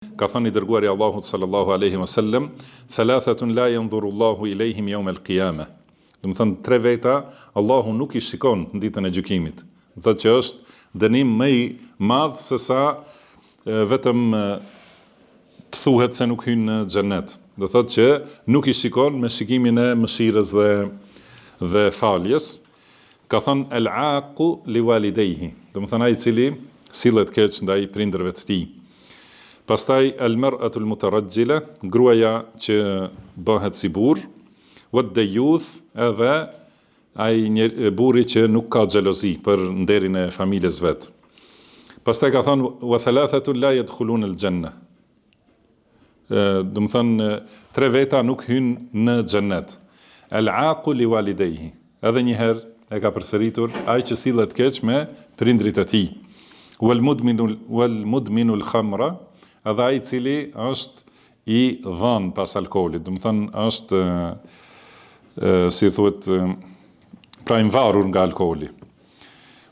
Ka thënë i dërguari i Allahut sallallahu alaihi wasallam, thalathatun la yanzuru Allahu ilehim yawm al-qiyamah. Do të thënë 3 veta Allahu nuk i shikon në ditën e gjykimit. Do thotë që është dënim më i madh se sa vetëm të thuhet se nuk hyn në xhenet. Do thotë që nuk i shikon me shikimin e mëshirës dhe faljes. Ka thënë el-aqu li walidayhi. Do të thënë ai i cili sillet keq ndaj prindërve të tij. Pastaj al-mar'atu al-mutarajjila, gruaja që bëhet si burr, wad-dayuth, edhe ai burri që nuk ka xhelozi për nderin e familjes vet. Pastaj ka thënë wa thalathatu la yadkhulun al-janna. Do të thënë 3 veta nuk hyn në xhenet. Al-aqu li walidayhi. Edhe një herë e ka përsëritur ai që sillet keq me prindrit e tij. Wal-mudminu al-khamra, edhe ai i cili është i dhënë pas alkoolit, do të thënë është si thuhet pra i varur nga alkooli.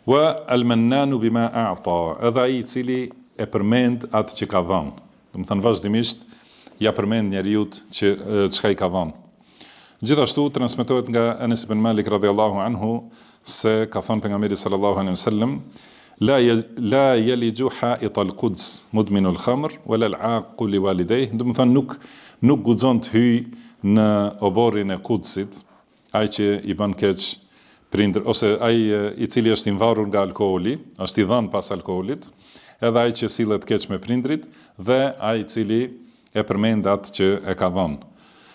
Wa al-mannanu bima a'ta, edhe ai i cili e përmend atë që ka dhënë. Do të thënë vazhdimisht ja përmend njeriu që çka i ka dhënë. Gjithashtu transmetohet nga Anas ibn Malik radhiyallahu anhu se ka thënë pejgamberi sallallahu alaihi wasallam, la yaliju ha'it al-Quds mudminu al-khamr wala al-aqu li walidayh. Do të thënë nuk guxon të hyj në oborrin e Qudsit, ai që i bën keq prindër ose ai i cili është i varur nga alkooli, është i dhënë pas alkoolit, edhe ai që sillet keq me prindrit dhe ai i cili e përmend atë që e ka dhënë.